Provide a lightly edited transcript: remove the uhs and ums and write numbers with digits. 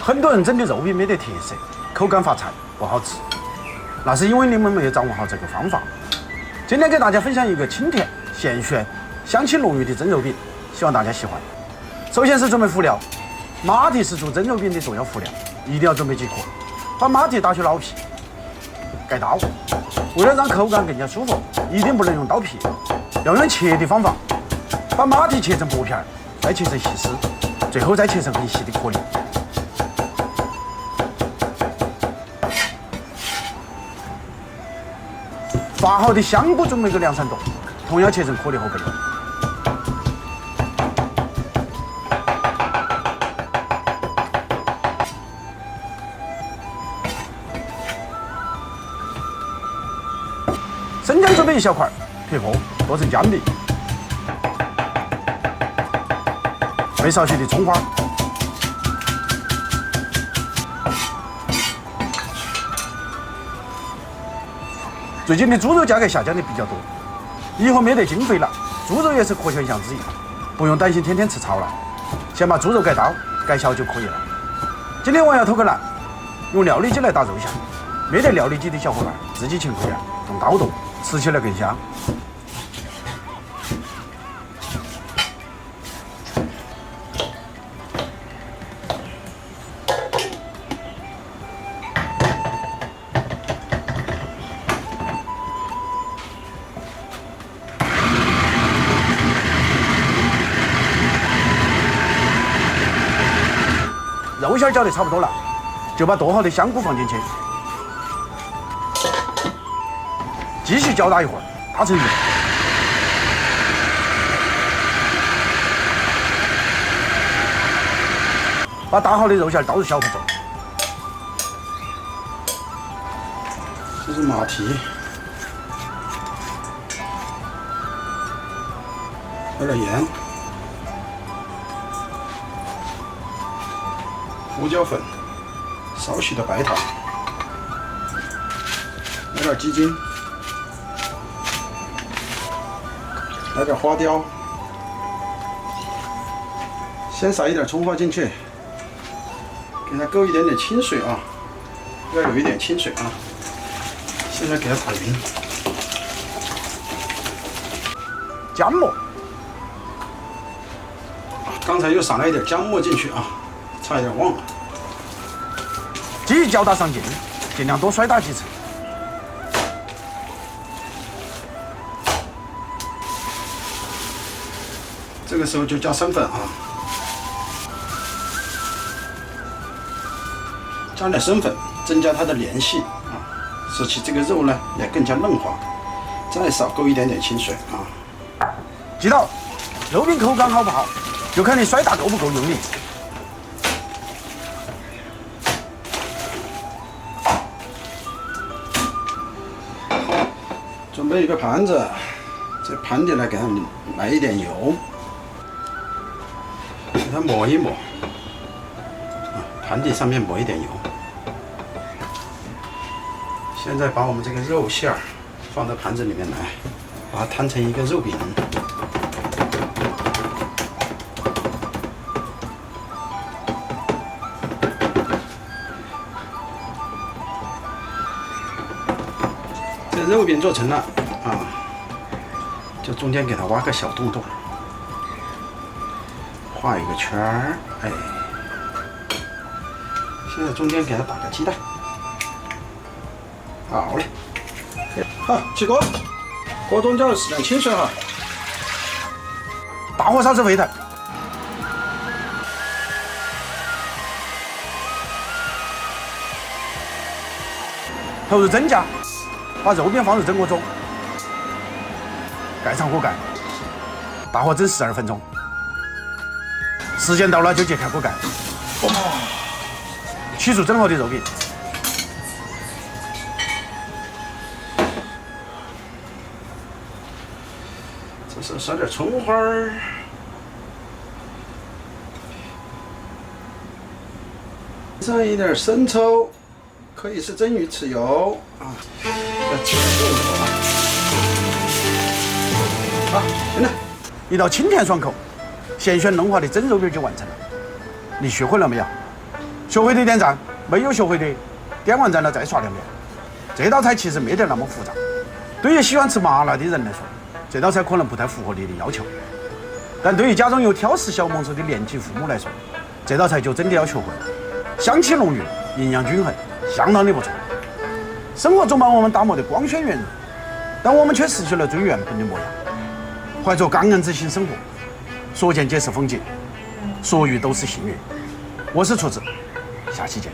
很多人整的肉饼没得特色，口感发柴，不好吃，那是因为你们没有掌握好这个方法。今天给大家分享一个清甜、咸咸、香气浓郁的蒸肉饼，希望大家喜欢。首先是准备辅料，马蹄是做蒸肉饼的重要辅料，一定要准备几颗。把马蹄打去老皮，盖刀。为了让口感更加舒服，一定不能用刀片，要用切的方法。把马蹄切成薄片，再切成细丝，最后再切成很细的颗粒。发好的香菇准备个2、3朵，同样切成颗粒后备用。生姜准备1小块，撇破剁成姜饼。备少许的葱花。最近的猪肉价格下降的比较多，以后没得经费了，猪肉也是可选项之一，不用担心天天吃草了。先把猪肉改刀，改小就可以了。今天我要偷个懒，用料理机来打肉馅。没得料理机的小伙伴，自己勤快点，用刀剁，吃起来更香。肉馅搅得差不多了，就把剁好的香菇放进去，继续搅打一会儿，打成泥。把打好的肉馅倒入小盆中。这是马蹄，来点盐。胡椒粉，少许的白糖，来点鸡精，来点花雕，先撒一点葱花进去，给它勾一点点清水啊，要有一点清水啊。现在给它打匀，姜末，刚才又撒了一点姜末进去啊。差一点忘了，继续搅打上劲，尽量多摔打几次。这个时候就加生粉啊，加点生粉，增加它的粘性啊，使其这个肉呢也更加嫩滑。再少勾一点点清水啊。记到，肉饼口感好不好，就看你摔打够不够用力。准备一个盘子，这盘底呢给它来一点油，给它抹一抹，盘底上面抹一点油。现在把我们这个肉馅儿放到盘子里面来，把它摊成一个肉饼。这肉饼做成了啊，就中间给它挖个小洞洞，画一个圈儿，哎，现在中间给它打个鸡蛋，好嘞，好，起锅，锅中浇适量清水哈，大火烧至沸腾，投入蒸架。把肉饼放入蒸锅中，盖上锅盖，大火蒸12分钟。时间到了就揭开锅盖，取出蒸好的肉饼。这时候撒点葱花儿，上一点生抽，可以是蒸鱼豉油啊。好，行了，一道清甜爽口、咸鲜嫩滑的蒸肉饼就完成了。你学会了没有？学会的点赞，没有学会的点完赞了再刷2遍。这道菜其实没得那么复杂，对于喜欢吃麻辣的人来说，这道菜可能不太符合你的要求，但对于家中有挑食小萌兽的年轻父母来说，这道菜就真的要学会了。香气浓郁，营养均衡，相当的不错。生活总把我们打磨得光鲜圆润，但我们却失去了最原本的模样。怀着感恩之心生活，所见皆是风景，所遇都是幸运。我是厨子，下期见。